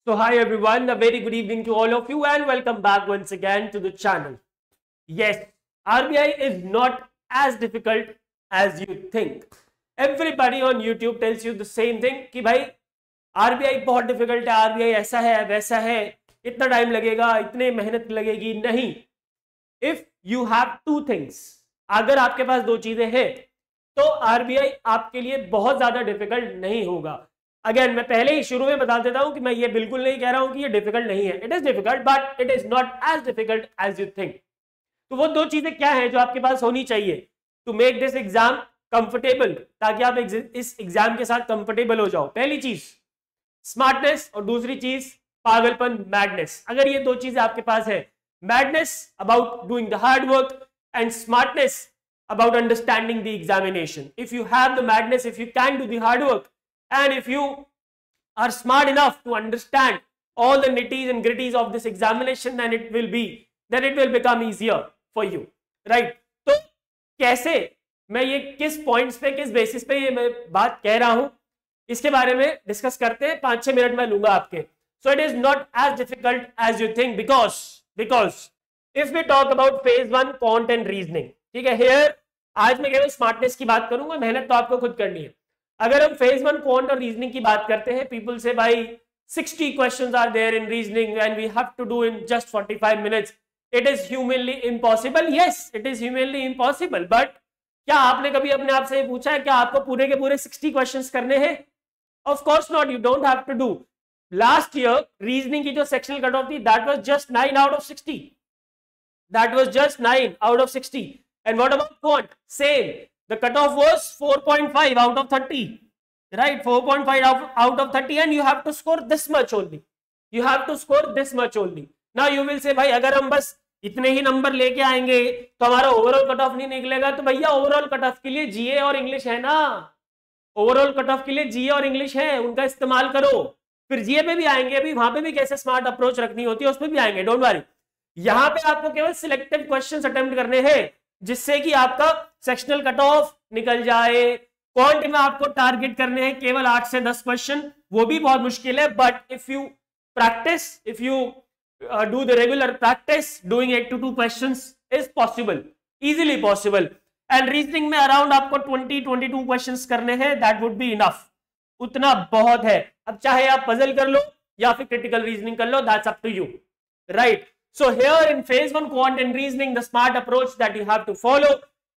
So hi everyone, a very good evening to all of you and welcome back once again to the channel. Yes, RBI is not as difficult as you think. Everybody on YouTube tells you the same thing कि भाई RBI बहुत difficult है, RBI ऐसा है वैसा है, इतना time लगेगा, इतने मेहनत लगेगी. नहीं, if you have two things, अगर आपके पास दो चीजें हैं तो RBI आपके लिए बहुत ज्यादा डिफिकल्ट नहीं होगा. अगेन मैं पहले ही शुरू में बता देता हूं कि मैं ये बिल्कुल नहीं कह रहा हूं कि ये डिफिकल्ट नहीं है. It is difficult but it is not as difficult as you think. तो वो दो चीजें क्या है जो आपके पास होनी चाहिए to make this exam comfortable, ताकि आप इस एग्जाम के साथ कंफर्टेबल हो जाओ. पहली चीज स्मार्टनेस और दूसरी चीज पागलपन, मैडनेस. अगर ये दो चीजें आपके पास है, madness about doing the hard work and smartness about understanding the examination. If you have the madness, if you can do the hard work, and if you are smart enough to understand all the nitties and gritties of this examination, then it will become easier for you, right? तो कैसे मैं ये किस points पे, किस basis पे ये मैं बात कह रहा हूं, इसके बारे में डिस्कस करते हैं. 5-6 मिनट में लूंगा आपके. So it is not as difficult as you think because if we talk about phase 1 quant and reasoning, ठीक है, हेयर आज मैं केवल स्मार्टनेस की बात करूंगा, मेहनत तो आपको खुद करनी है. अगर हम फेज 1 क्वांट और रीजनिंग की बात करते हैं, पीपल से भाई 60 questions are there in reasoning and we have to do in just 45 minutes. It is humanly impossible. Yes, it is humanly impossible, but क्या आपने कभी अपने आप से पूछा है क्या आपको पूरे के पूरे 60 क्वेश्चंस करने हैं? Of course not, you don't have to do. Last year reasoning की जो सेक्शनल कट ऑफ थी, that was just 9 out of 60. That was just 9 out of 60. And what about quant? Same. The cutoff was 4.5 out of 30. Right? 4.5 out of 30, and you have to score this much only. You have to score this much only. Now you will say, भाई अगर हम बस इतने ही number लेके आएंगे तो हमारा overall cut off नहीं निकलेगा. तो भैया ओवरऑल कट ऑफ के लिए जीए और इंग्लिश है ना. ओवरऑल कट ऑफ के लिए जीए और इंग्लिश है, उनका इस्तेमाल करो. फिर जीए पे भी आएंगे, अभी वहां पे भी कैसे स्मार्ट अप्रोच रखनी होती है उस पर भी आएंगे. Don't worry. यहां पे आपको केवल सिलेक्टिव क्वेश्चंस अटेम्प्ट करने हैं जिससे कि आपका सेक्शनल कट ऑफ निकल जाए. क्वांट में आपको टारगेट करने हैं केवल 8 से 10 क्वेश्चन, वो भी बहुत मुश्किल है. But if you practice, if you do the regular practice, doing 8 to 2 questions is possible, easily possible. And reasoning में अराउंड आपको 20-22 क्वेश्चंस करने हैं. That would be enough. उतना बहुत है. अब चाहे आप पजल कर लो या फिर क्रिटिकल रीजनिंग कर लो, that's up to you, right? So here in phase 1 quant and reasoning, the smart approach that you have to follow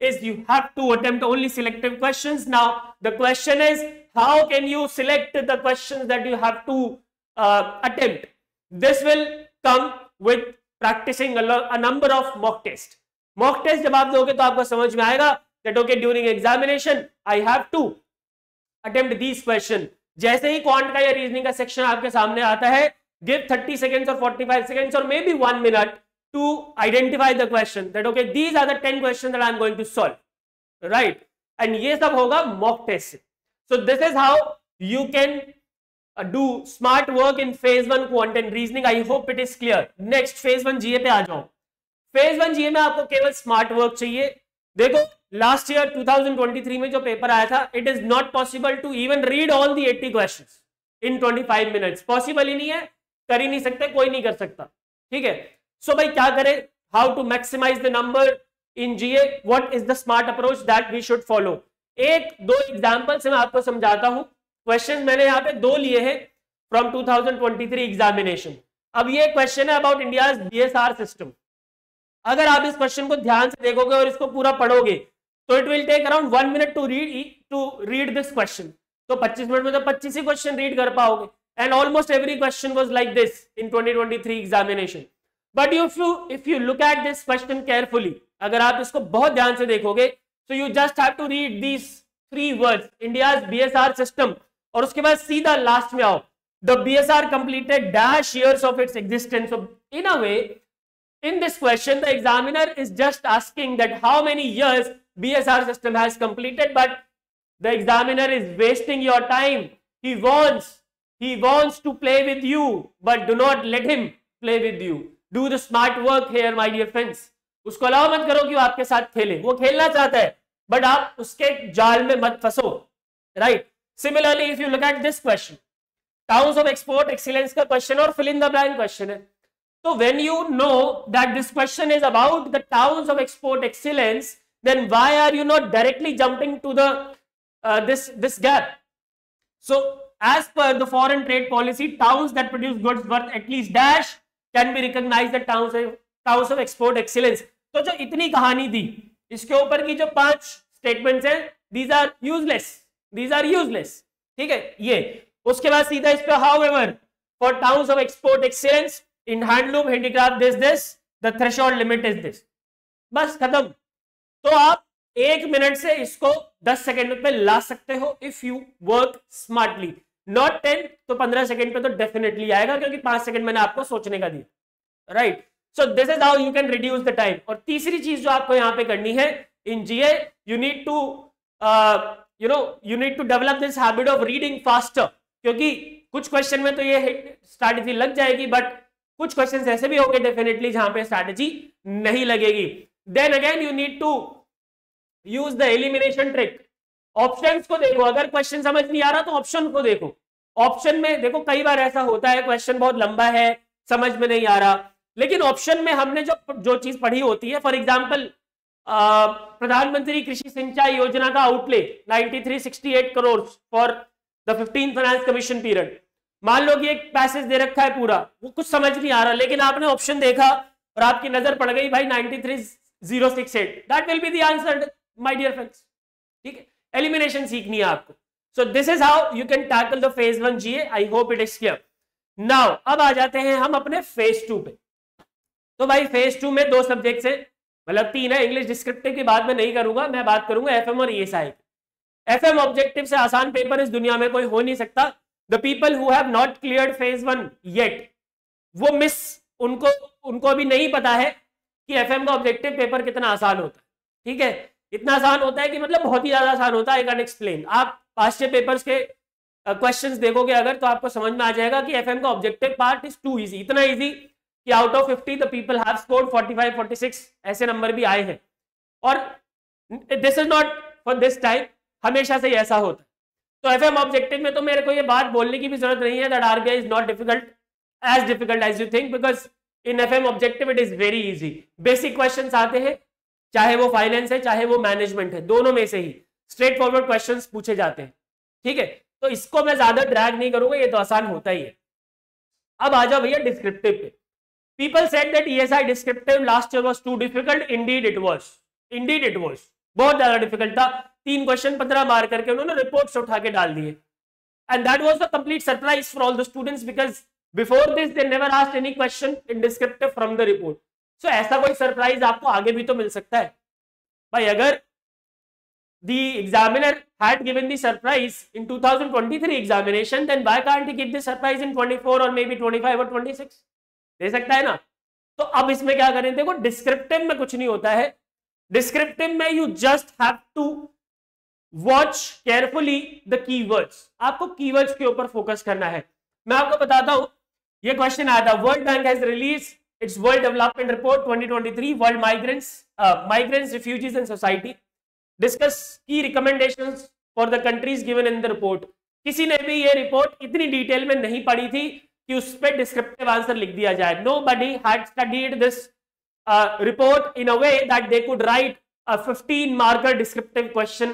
is you have to attempt only selective questions. Now the question is, how can you select the questions that you have to attempt? This will come with practicing a number of mock tests. Mock test जब आप दोगे तो आपको समझ में आएगा that okay, during examination I have to attempt these questions. जैसे ही quant का या reasoning का section आपके सामने आता है, give 30 seconds or 45 seconds or maybe 1 minute to identify the question that okay, these are the 10 questions that I'm going to solve, right? And ये सब होगा mock test. So this is how you can do smart work in phase 1 quant and reasoning. I hope it is clear. Next phase 1 GA पे आ जाओ. phase 1 GA में आपको केवल smart work चाहिए. देखो last year 2023 में जो पेपर आया था, it is not possible to even read all the 80 questions in 25 minutes. Possible ही नहीं है, कर ही नहीं सकते, कोई नहीं कर सकता. ठीक है. सो भाई क्या करें? How to maximize the number in GA? What is the smart approach that we should follow? एक दो एग्जांपल से मैं आपको समझाता हूं. क्वेश्चन मैंने यहाँ पे दो लिए हैं फ्रॉम 2023 एग्जामिनेशन. अब ये क्वेश्चन है अबाउट इंडियाज बीएसआर सिस्टम. अगर आप इस क्वेश्चन को ध्यान से देखोगे और इसको पूरा पढ़ोगे तो it will take around 1 minute to read this question. तो 25 मिनट में तो 25 ही क्वेश्चन रीड कर पाओगे. And almost every question was like this in 2023 examination. But if you look at this question carefully, अगर आप इसको बहुत ध्यान से देखोगे, so you just have to read these 3 words, India's BSR system, और उसके बाद सीधा लास्ट में आओ. The BSR completed dash years of its existence. So in a way, in this question, the examiner is just asking that how many years BSR system has completed, but the examiner is wasting your time. He wants to play with you, but do not let him play with you. Do the smart work here, my dear friends. उसको allow मत करो कि वो आपके साथ खेले. वो खेलना चाहता है, but आप उसके जाल में मत फंसो, right? Similarly, if you look at this question, towns of export excellence का क्वेश्चन और fill in the blank question है। तो when you know that this question is about the towns of export excellence, then why are you not directly jumping to the this gap? So as per the foreign trade policy, towns that produce goods worth at least dash can be recognized as towns of export excellence. तो जो इतनी कहानी दी, इसके ऊपर की जो 5 statements हैं, these are useless, ठीक है ये। उसके बाद सीधा इस पे however for towns of export excellence in handloom handicraft this the threshold limit is this, बस खत्म। तो आप 1 मिनट से इसको 10 सेकेंड पे ला सकते हो if you work smartly, not 10 तो 15 सेकेंड पे तो डेफिनेटली आएगा, क्योंकि 5 सेकेंड मैंने आपको सोचने का दिया, right. So this is how you can reduce the time. और तीसरी चीज जो आपको यहां पे करनी है in GA, you need to develop this habit of reading faster, क्योंकि कुछ क्वेश्चन में तो ये स्ट्रैटेजी लग जाएगी, बट कुछ क्वेश्चन ऐसे भी होंगे डेफिनेटली जहां पे स्ट्रैटेजी नहीं लगेगी। Then again you need to use the elimination trick. Options को देखो, अगर क्वेश्चन समझ नहीं आ रहा तो ऑप्शन को देखो। ऑप्शन में देखो कई बार ऐसा होता है क्वेश्चन बहुत लंबा है, समझ में नहीं आ रहा, लेकिन ऑप्शन में हमने जो चीज पढ़ी होती है, फॉर एग्जांपल प्रधानमंत्री कृषि सिंचाई योजना का outlay 9368 crore for the 15th finance commission period. मान लो कि एक पैसेज दे रखा है पूरा, वो कुछ समझ नहीं आ रहा, लेकिन आपने ऑप्शन देखा और आपकी नजर पड़ गई भाई 93068, that will be the answer my dear friends, ठीक है। एलिमिनेशन सीखनी है आपको। So this is how you can tackle the phase 1 GA. I hope it is clear. Now अब आ जाते हैं हम अपने फेज 2 पे। तो भाई फेज 2 में 2 सब्जेक्ट्स है, मतलब 3 है। इंग्लिश डिस्क्रिप्टिव की बात मैं नहीं करूंगा, मैं बात करूंगा एफएम और ईएसआई। एफएम ऑब्जेक्टिव से आसान पेपर इस दुनिया में कोई हो नहीं सकता। The people who have not cleared phase 1 yet, वो मिस, उनको अभी नहीं पता है कि एफएम का ऑब्जेक्टिव पेपर कितना आसान होता है, ठीक है। इतना आसान होता है कि मतलब बहुत ही ज्यादा आसान होता है, आई कैन एक्सप्लेन। आप पास्ट पेपर्स के क्वेश्चंस देखोगे अगर, तो आपको समझ में आ जाएगा कि एफएम का objective part is too easy, इतना इजी कि out of 50 the people have scored 45 46 ऐसे नंबर भी आए हैं। और this is not for this time, हमेशा से ऐसा होता है। तो एफएम ऑब्जेक्टिव में तो मेरे को ये बात बोलने की भी जरूरत नहीं है that RBI is not difficult as you think, because in FM objective it is very easy. Basic questions आते हैं, चाहे वो फाइनेंस है चाहे वो मैनेजमेंट है, दोनों में से ही स्ट्रेट फॉरवर्ड क्वेश्चंस पूछे जाते हैं, ठीक है। तो इसको मैं ज्यादा ड्रैग नहीं करूंगा, ये तो आसान होता ही है। अब आ जाओ भैया डिस्क्रिप्टिव पे। People said that ESI descriptive last year was too difficult, indeed it was, बहुत ज्यादा डिफिकल्ट था। 3 क्वेश्चन 15 मार करके उन्होंने रिपोर्ट से उठा के डाल दिए, and that was a complete surprise for all the students, because before this they never asked any question in descriptive from the report. So ऐसा कोई सरप्राइज आपको आगे भी तो मिल सकता है भाई। अगर the examiner had given the surprise in 2023 examination, then why can't he give the surprise in 24 or maybe 25 or 26? दे सकता है ना। तो अब इसमें क्या करें, देखो डिस्क्रिप्टिव में कुछ नहीं होता है। डिस्क्रिप्टिव में you just have to watch carefully the keywords, आपको कीवर्ड्स के ऊपर फोकस करना है। मैं आपको बताता हूं, ये क्वेश्चन आया था, World Bank has released its World Development Report 2023, World Migrants Refugees and Society, discuss की recommendations for the countries given in the report. किसी ने भी ये रिपोर्ट इतनी डिटेल में नहीं पढ़ी थी कि उस पर डिस्क्रिप्टिव आंसर लिख दिया जाए। Nobody had studied this report in a way that they could write a 15-marker descriptive question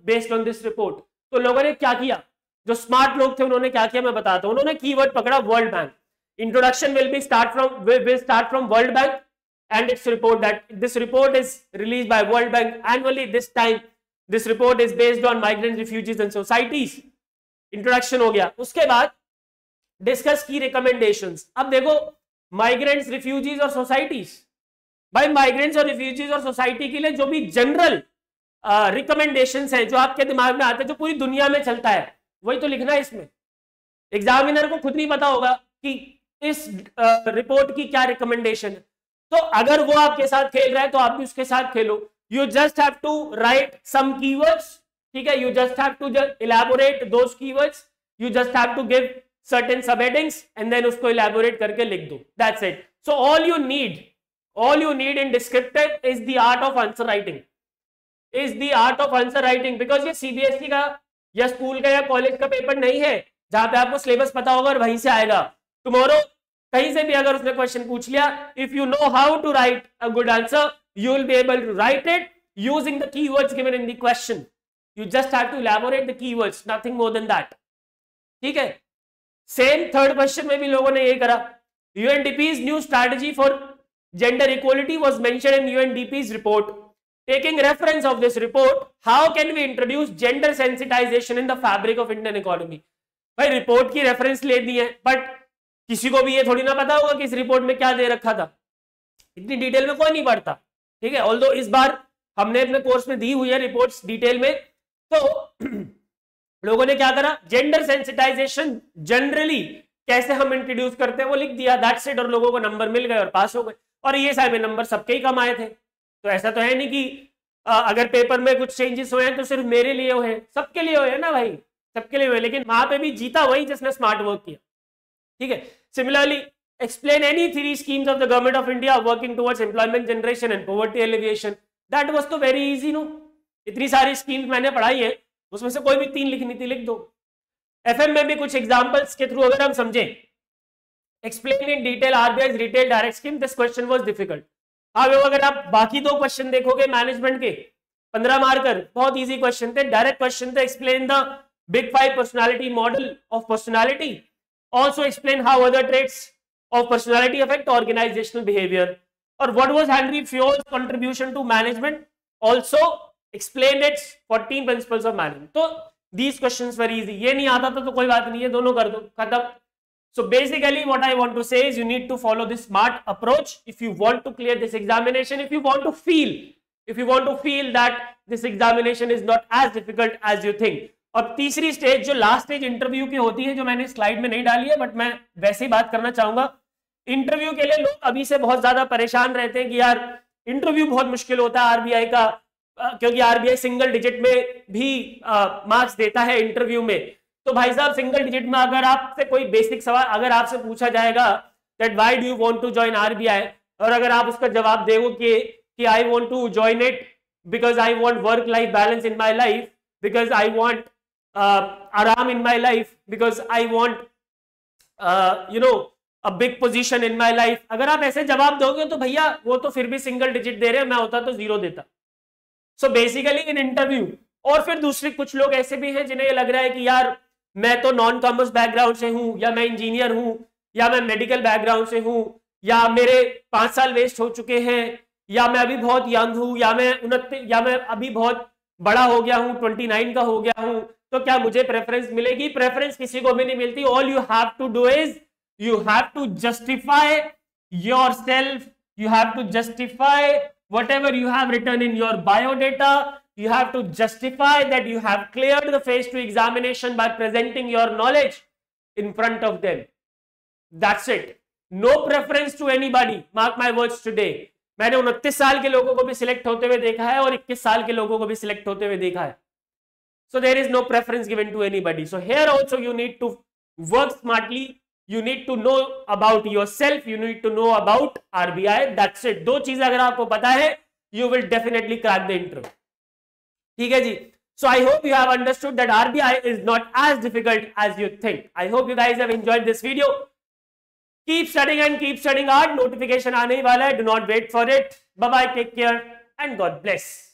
based on this report. तो लोगों ने क्या किया, जो स्मार्ट लोग थे उन्होंने क्या किया मैं बताता हूं। उन्होंने कीवर्ड पकड़ा world bank. Introduction will start from World Bank and its report, that this report is released by World Bank annually. This time this report is based on migrants, refugees and societies. Introduction हो गया। उसके बाद discuss की recommendations. अब देखो migrants, refugees और societies, भाई migrants और रिफ्यूजीज और सोसाइटी के लिए जो भी जनरल रिकमेंडेशंस हैं, जो आपके दिमाग में आते हैं, जो पूरी दुनिया में चलता है, वही तो लिखना है इसमें। एग्जामिनर को खुद नहीं पता होगा कि इस रिपोर्ट की क्या रिकमेंडेशन है, तो अगर वो आपके साथ खेल रहा है तो आप भी उसके साथ खेलो। You just have to write some keywords, ठीक है। You just have to elaborate those keywords, you just have to give certain subheadings and then उसको elaborate करके लिख दो, that's it. So all you need in descriptive is the art of answer writing, because ये CBSE का या school का या college का पेपर नहीं है जहां पे आपको सिलेबस पता होगा और वहीं से आएगा। टुमारो कहीं से भी अगर उसने क्वेश्चन पूछ लिया, if you know how to write a good answer, you will be able to write it using the keywords given in the question. You just have to elaborate the keywords, nothing more than that. ठीक है, same third question में भी लोगों ने ये करा। UNDP's new strategy for gender equality was mentioned in UNDP's report. Taking reference of this report, how can we introduce gender sensitization in the fabric of Indian economy. भाई report की reference ले दी है, बट किसी को भी ये थोड़ी ना पता होगा कि इस रिपोर्ट में क्या दे रखा था, इतनी डिटेल में कोई नहीं पढ़ता। ठीक है, ऑल्दो इस बार हमने अपने कोर्स में दी हुई है रिपोर्ट्स डिटेल में। तो लोगों ने क्या करा, जेंडर सेंसिटाइजेशन जनरली कैसे हम इंट्रोड्यूस करते हैं वो लिख दिया, दैट्स इट, और लोगों को नंबर मिल गए और पास हो गए। और ये सारे नंबर सबके ही कम आए थे। तो ऐसा तो है नहीं कि अगर पेपर में कुछ चेंजेस हुए हैं तो सिर्फ मेरे लिए हुए हैं, सबके लिए हुए हैं ना भाई, सबके लिए हुए। लेकिन वहां पे भी जीता वही जिसने स्मार्ट वर्क किया। ठीक है, similarly explain any three schemes of the government of India working towards employment generation and poverty alleviation. That was तो very easy no, इतनी सारी स्कीम्स मैंने पढ़ाई है, उसमें से कोई भी 3 लिखनी थी, लिख दो। एफएम में भी कुछ एग्जांपल्स के थ्रू अगर हम समझें, explain in detail RBI's retail direct scheme, this question was difficult. अगर आप बाकी 2 क्वेश्चन देखोगे मैनेजमेंट के 15 मार्कर, बहुत इजी क्वेश्चन थे, डायरेक्ट क्वेश्चन थे। Explain the big 5 personality model of personality, also explain how other traits of personality affect organizational behavior, or what was Henry Fayol's contribution to management, also explained its 14 principles of management. तो these questions were easy. ये नहीं आता तो कोई बात नहीं है, दोनों कर दो, खत्म। So basically what I want to say is you need to follow this smart approach if you want to clear this examination, if you want to feel that this examination is not as difficult as you think. और तीसरी stage जो last stage interview की होती है, जो मैंने slide में नहीं डाली है बट मैं वैसे ही बात करना चाहूंगा। इंटरव्यू के लिए लोग अभी से बहुत ज्यादा परेशान रहते हैं कि यार इंटरव्यू बहुत मुश्किल होता है आरबीआई का, क्योंकि आरबीआई सिंगल डिजिट में भी मार्क्स देता है इंटरव्यू में। तो भाई साहब सिंगल डिजिट में अगर आपसे कोई बेसिक सवाल अगर आपसे पूछा जाएगा that why do you want to join RBI, और अगर आप उसका जवाब दोगे कि I want to join it because I want work life balance in my life, because I want आराम in my life, because I want a big position in my life, अगर आप ऐसे जवाब दोगे तो भैया वो तो फिर भी सिंगल डिजिट दे रहे हैं, मैं होता तो 0 देता। सो बेसिकली इन इंटरव्यू, और फिर दूसरे कुछ लोग ऐसे भी हैं जिन्हें ये लग रहा है कि यार मैं तो नॉन कॉमर्स बैकग्राउंड से हूं, या मैं इंजीनियर हूं, या मैं मेडिकल बैकग्राउंड से हूं, या मेरे 5 साल वेस्ट हो चुके हैं, या मैं अभी बहुत यंग हूं, या मैं अभी बहुत बड़ा हो गया हूं, 29 का हो गया हूं, तो क्या मुझे प्रेफरेंस मिलेगी? प्रेफरेंस किसी को भी नहीं मिलती। All you have to do is you have to justify yourself, you have to justify whatever you have written in your biodata, you have to justify that you have cleared the phase 2 examination by presenting your knowledge in front of them. That's it. No preference to anybody. Mark my words today. मैंने 29 साल के लोगों को भी select होते हुए देखा है और 21 साल के लोगों को भी सिलेक्ट होते हुए देखा है। So there is no preference given to anybody. So here also you need to work smartly. You need to know about yourself. You need to know about RBI. That's it. 2 चीजें अगर आपको पता है, you will definitely crack the interview. ठीक है जी. So I hope you have understood that RBI is not as difficult as you think. I hope you guys have enjoyed this video. Keep studying and keep studying hard. Notification आने ही वाला है. Do not wait for it. Bye bye. Take care and God bless.